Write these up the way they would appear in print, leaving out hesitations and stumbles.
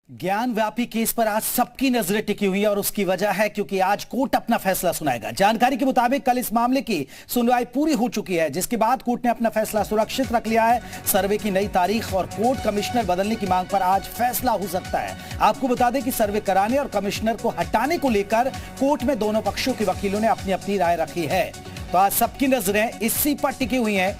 ज्ञान व्यापी केस पर आज सबकी नजरें टिकी हुई है और उसकी वजह है क्योंकि आज कोर्ट अपना फैसला सुनाएगा। जानकारी के मुताबिक कल इस मामले की सुनवाई पूरी हो चुकी है, जिसके बाद कोर्ट ने अपना फैसला सुरक्षित रख लिया है। सर्वे की नई तारीख और कोर्ट कमिश्नर बदलने की मांग पर आज फैसला हो सकता है। आपको बता दें कि सर्वे कराने और कमिश्नर को हटाने को लेकर कोर्ट में दोनों पक्षों के वकीलों ने अपनी अपनी राय रखी है। तो आज सबकी नजरें इसी पर टिकी हुई हैं।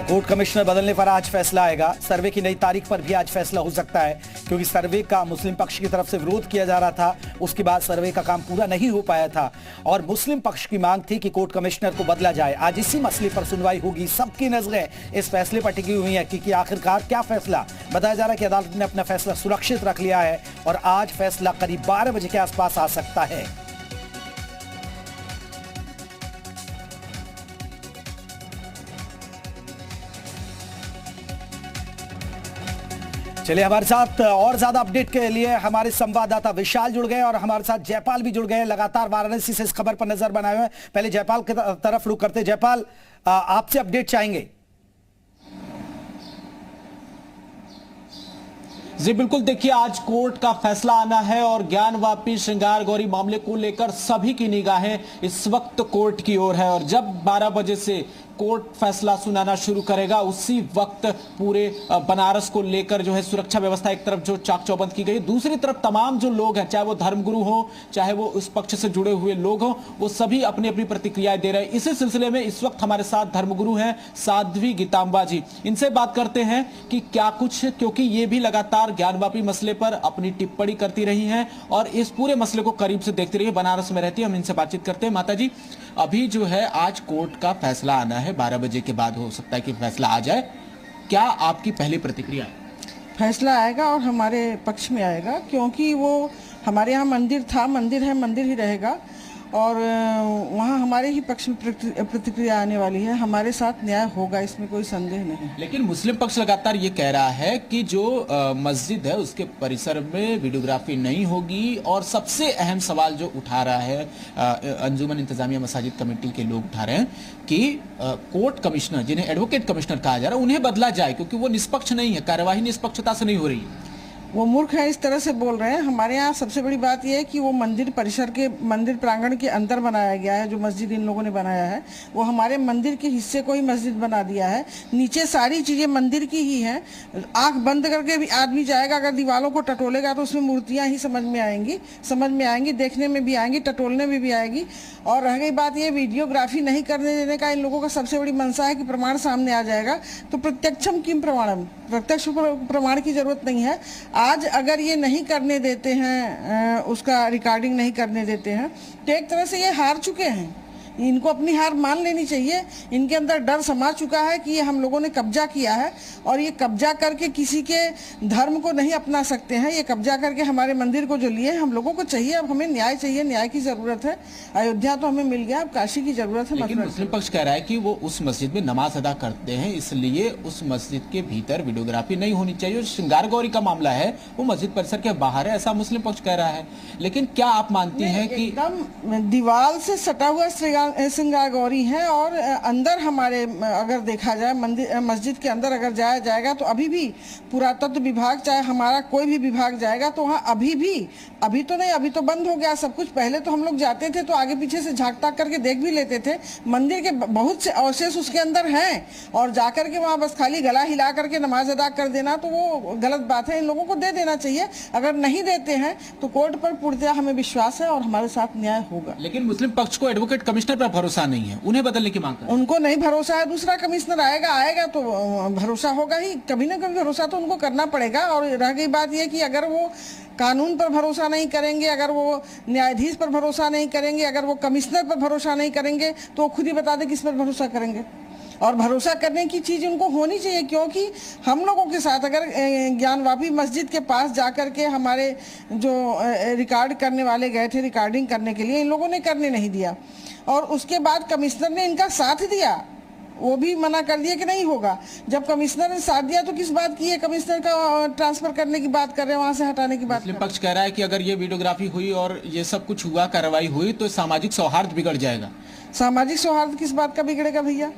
कोर्ट कमिश्नर बदलने पर आज फैसला आएगा। सर्वे की नई तारीख पर भी आज फैसला हो सकता है क्योंकि सर्वे का मुस्लिम पक्ष की तरफ से विरोध किया जा रहा था। उसके बाद सर्वे का काम पूरा नहीं हो पाया था और मुस्लिम पक्ष की मांग थी कि कोर्ट कमिश्नर को बदला जाए। आज इसी मसले पर सुनवाई होगी। सबकी नजरें इस फैसले पर टिकी हुई हैं कि आखिरकार क्या फैसला। बताया जा रहा है कि अदालत ने अपना फैसला सुरक्षित रख लिया है और आज फैसला करीब 12 बजे के आसपास आ सकता है। चलिए, हमारे साथ और ज्यादा अपडेट के लिए हमारे संवाददाता विशाल जुड़ गए और हमारे साथ जयपाल भी जुड़ गए। लगातार वाराणसी से इस खबर पर नजर बनाए हुए हैं। पहले जयपाल की तरफ रुख करते। जयपाल, आपसे अपडेट चाहेंगे। जी बिल्कुल, देखिए आज कोर्ट का फैसला आना है और ज्ञानवापी श्रृंगार गौरी मामले को लेकर सभी की निगाहें इस वक्त कोर्ट की ओर है और जब 12 बजे से कोर्ट फैसला सुनाना शुरू करेगा उसी वक्त पूरे बनारस को लेकर जो है सुरक्षा व्यवस्था एक तरफ जो चाक चौबंद की गई, दूसरी तरफ तमाम जो लोग हैं, चाहे वो धर्मगुरु हो चाहे वो उस पक्ष से जुड़े हुए लोग हो, वो सभी अपनी अपनी प्रतिक्रियाएं दे रहे हैं। इसी सिलसिले में इस वक्त हमारे साथ धर्मगुरु हैं साध्वी गीतांबा जी। इनसे बात करते हैं कि क्या कुछ, क्योंकि ये भी लगातार ज्ञानवापी मसले पर अपनी टिप्पणी करती रही हैं और इस पूरे मसले को करीब से देखती रही, बनारस में रहती है। हम इनसे बातचीत करते हैं। माता जी, अभी जो है आज कोर्ट का फैसला आना है, 12 बजे के बाद हो सकता है कि फैसला आ जाए। क्या आपकी पहली प्रतिक्रिया है? फैसला आएगा और हमारे पक्ष में आएगा क्योंकि वो हमारे यहाँ मंदिर था, मंदिर है, मंदिर ही रहेगा और वहाँ हमारे ही पक्ष में प्रतिक्रिया आने वाली है। हमारे साथ न्याय होगा, इसमें कोई संदेह नहीं। लेकिन मुस्लिम पक्ष लगातार ये कह रहा है कि जो मस्जिद है उसके परिसर में वीडियोग्राफी नहीं होगी और सबसे अहम सवाल जो उठा रहा है अंजुमन इंतजामिया मसाजिद कमेटी के लोग उठा रहे हैं कि कोर्ट कमिश्नर, जिन्हें एडवोकेट कमिश्नर कहा जा रहा है, उन्हें बदला जाए क्योंकि वो निष्पक्ष नहीं है, कार्यवाही निष्पक्षता से नहीं हो रही है। वो मूर्ख है, इस तरह से बोल रहे हैं। हमारे यहाँ सबसे बड़ी बात यह है कि वो मंदिर परिसर के, मंदिर प्रांगण के अंदर बनाया गया है। जो मस्जिद इन लोगों ने बनाया है वो हमारे मंदिर के हिस्से को ही मस्जिद बना दिया है। नीचे सारी चीज़ें मंदिर की ही हैं। आंख बंद करके भी आदमी जाएगा, अगर दीवारों को टटोलेगा तो उसमें मूर्तियाँ ही समझ में आएंगी, देखने में भी आएंगी, टटोलने में भी आएगी। और रह गई बात ये वीडियोग्राफी नहीं करने देने का, इन लोगों का सबसे बड़ी मंशा है कि प्रमाण सामने आ जाएगा तो प्रत्यक्षम किम प्रमाणम, प्रत्यक्ष प्रमाण की जरूरत नहीं है। आज अगर ये नहीं करने देते हैं, उसका रिकॉर्डिंग नहीं करने देते हैं तो एक तरह से ये हार चुके हैं। इनको अपनी हार मान लेनी चाहिए। इनके अंदर डर समा चुका है कि ये हम लोगों ने कब्जा किया है और ये कब्जा करके किसी के धर्म को नहीं अपना सकते हैं। ये कब्जा करके हमारे मंदिर को जो लिए हम लोगों को चाहिए, अब हमें न्याय चाहिए, न्याय की जरूरत है। अयोध्या तो हमें मिल गया, अब काशी की जरूरत है। लेकिन मुस्लिम पक्ष कह रहा है कि वो उस मस्जिद में नमाज अदा करते हैं, इसलिए उस मस्जिद के भीतर वीडियोग्राफी नहीं होनी चाहिए। श्रृंगार गौरी का मामला है वो मस्जिद परिसर के बाहर है, ऐसा मुस्लिम पक्ष कह रहा है। लेकिन क्या आप मानती हैं कि एकदम दीवार से सटा हुआ श्रृंगार गौरी है और अंदर हमारे अगर देखा जाए मंदिर मस्जिद के अंदर अगर जाया जाएगा तो अभी भी पुरातत्व विभाग, चाहे हमारा कोई भी विभाग जाएगा तो वहाँ अभी तो नहीं, अभी तो बंद हो गया सब कुछ। पहले तो हम लोग जाते थे तो आगे पीछे से झाँक ताक करके देख भी लेते थे। मंदिर के बहुत से अवशेष उसके अंदर हैं और जाकर के वहाँ बस खाली गला हिला करके नमाज अदा कर देना तो वो गलत बात है। इन लोगों को दे देना चाहिए। अगर नहीं देते हैं तो कोर्ट पर पूर्णतः हमें विश्वास है और हमारे साथ न्याय होगा। लेकिन मुस्लिम पक्ष को एडवोकेट कमिश्नर पर भरोसा नहीं है, उन्हें बदलने की मांग कर। उनको नहीं भरोसा है, दूसरा कमिश्नर आएगा तो भरोसा होगा ही, कभी ना कभी भरोसा तो उनको करना पड़ेगा। और रह गई बात यह कि अगर वो कानून पर भरोसा नहीं करेंगे, अगर वो न्यायाधीश पर भरोसा नहीं करेंगे, अगर वो कमिश्नर पर भरोसा नहीं करेंगे तो वो खुद ही बता दें किस पर भरोसा करेंगे। और भरोसा करने की चीज़ उनको होनी चाहिए क्योंकि हम लोगों के साथ अगर ज्ञानवापी मस्जिद के पास जाकर के हमारे जो रिकॉर्ड करने वाले गए थे रिकॉर्डिंग करने के लिए, इन लोगों ने करने नहीं दिया और उसके बाद कमिश्नर ने इनका साथ दिया वो भी मना कर दिया कि नहीं होगा। जब कमिश्नर ने साथ दिया तो किस बात की है, कमिश्नर का ट्रांसफर करने की बात कर रहे हैं, वहां से हटाने की बात कर मुस्लिम रहे हैं। पक्ष कह रहा है कि अगर ये वीडियोग्राफी हुई और ये सब कुछ हुआ, कार्रवाई हुई, तो सामाजिक सौहार्द बिगड़ जाएगा। सामाजिक सौहार्द किस बात का बिगड़ेगा भैया?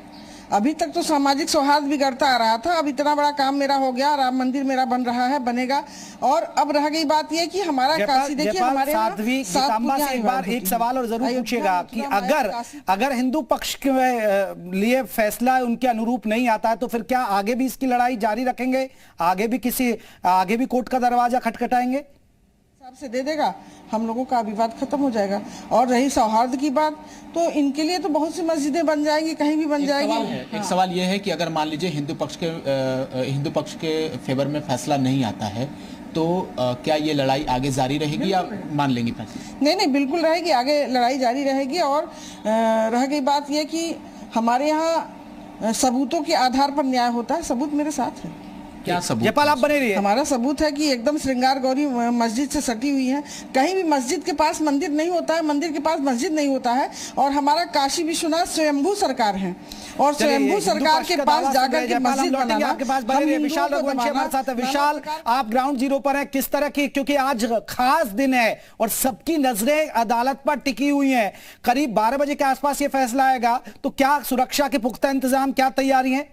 अभी तक तो सामाजिक सौहार्द बिगड़ता आ रहा था, अब इतना बड़ा काम मेरा हो गया, राम मंदिर मेरा बन रहा है, बनेगा। और अब रह गई बात यह कि हमारा काशी, देखिए हमारे यहाँ साध्वी गीतांबा से एक बार एक सवाल और जरूर पूछेगा कि अगर हिंदू पक्ष के लिए फैसला उनके अनुरूप नहीं आता है तो फिर क्या आगे भी इसकी लड़ाई जारी रखेंगे, आगे भी कोर्ट का दरवाजा खटखटाएंगे? से दे देगा, हम लोगों का विवाद खत्म हो जाएगा। और रही सौहार्द की बात, तो इनके लिए तो बहुत सी मस्जिदें बन जाएंगी, कहीं भी बन जाएगी। एक सवाल यह है कि अगर मान लीजिए हिंदू पक्ष के फेवर में फैसला नहीं आता है तो क्या ये लड़ाई आगे जारी रहेगी या मान लेंगे फैसला? नहीं, बिल्कुल रहेगी, आगे लड़ाई जारी रहेगी। और रह गई बात यह कि हमारे यहाँ सबूतों के आधार पर न्याय होता है। सबूत मेरे साथ है। क्या सबूत? जयपाल आप बने रहिए। हमारा सबूत है कि एकदम श्रृंगार गौरी मस्जिद से सटी हुई है। कहीं भी मस्जिद के पास मंदिर नहीं होता है, मंदिर के पास मस्जिद नहीं होता है। और हमारा काशी विश्वनाथ स्वयंभू सरकार है और स्वयंभू सरकार के पास जाकर के मस्जिद बनाना। आपके पास बने विशाल रघुवंशी हमारे साथ है। विशाल, आप ग्राउंड जीरो पर हैं, किस तरह की, क्योंकि आज खास दिन है और सबकी नजरें अदालत पर टिकी हुई हैं। करीब 12 बजे के आसपास ये फैसला आएगा, तो क्या सुरक्षा के पुख्ता इंतजाम, क्या तैयारी है?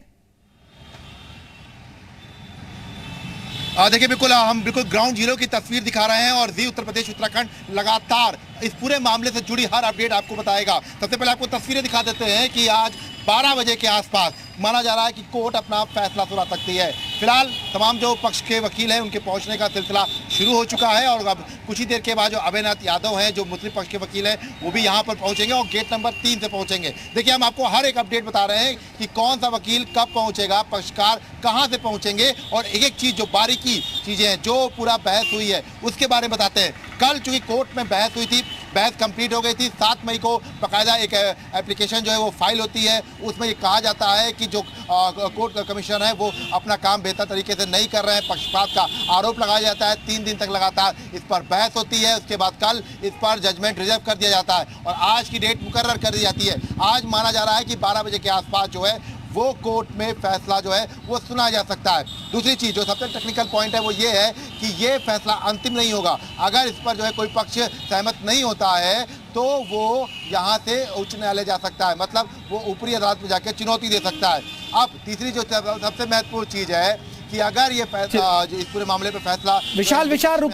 देखिए हम बिल्कुल ग्राउंड जीरो की तस्वीर दिखा रहे हैं और जी उत्तर प्रदेश उत्तराखंड लगातार इस पूरे मामले से जुड़ी हर अपडेट आपको बताएगा। सबसे पहले आपको तस्वीरें दिखा देते हैं कि आज 12 बजे के आसपास माना जा रहा है कि कोर्ट अपना फैसला सुना सकती है। फिलहाल तमाम जो पक्ष के वकील हैं उनके पहुंचने का सिलसिला शुरू हो चुका है और अब कुछ ही देर के बाद जो अभयनाथ यादव हैं, जो मुस्लिम पक्ष के वकील हैं, वो भी यहाँ पर पहुंचेंगे और गेट नंबर 3 से पहुंचेंगे। देखिए हम आपको हर एक अपडेट बता रहे हैं कि कौन सा वकील कब पहुंचेगा, पक्षकार कहाँ से पहुंचेंगे और एक एक चीज़ जो बारीकी चीज़ें हैं, जो पूरा बहस हुई है उसके बारे में बताते हैं। कल चूंकि कोर्ट में बहस हुई थी, बहस कंप्लीट हो गई थी। 7 मई को बाकायदा एक एप्लीकेशन जो है वो फाइल होती है, उसमें ये कहा जाता है कि जो कोर्ट का कमीशन है वो अपना काम बेहतर तरीके से नहीं कर रहे हैं, पक्षपात का आरोप लगाया जाता है। 3 दिन तक लगातार इस पर बहस होती है। उसके बाद कल इस पर जजमेंट रिजर्व कर दिया जाता है और आज की डेट मुकर्रर कर दी जाती है। आज माना जा रहा है कि 12 बजे के आसपास जो है वो कोर्ट में फैसला जो है वो सुना जा सकता है। दूसरी चीज़ जो सबसे टेक्निकल पॉइंट है वो ये है कि ये फैसला अंतिम नहीं होगा। अगर इस पर जो है कोई पक्ष सहमत नहीं होता है तो वो यहाँ से उच्च न्यायालय जा सकता है, मतलब वो ऊपरी अदालत में जाकर चुनौती दे सकता है। अब तीसरी जो सबसे महत्वपूर्ण चीज़ है कि अगर ये फैसला इस पूरे मामले पर फैसला विशाल रुकिए।